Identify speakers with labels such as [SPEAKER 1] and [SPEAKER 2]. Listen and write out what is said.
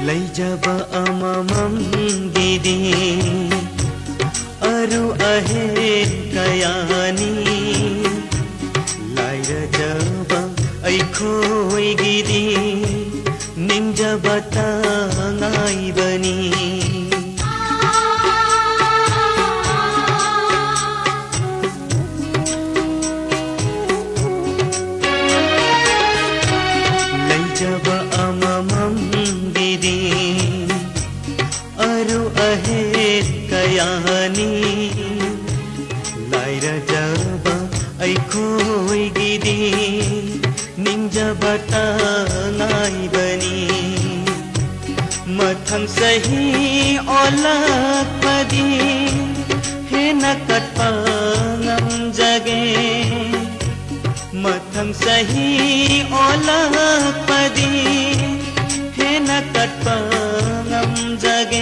[SPEAKER 1] लैजब अममम गिदी अरु अहेर कयानी लाइरजब ऐखोइ गिदी निंजब तांगाई बनी लैजब अममम गिदी अरु अहेर कयानी लाइरजब ऐखोइ गिदी निंजब तांगाई बनी मथंग सही ओलक पदी हे नकट पांगम जगे मथंग सही ओलक पदी हे नकट पांगम जगे।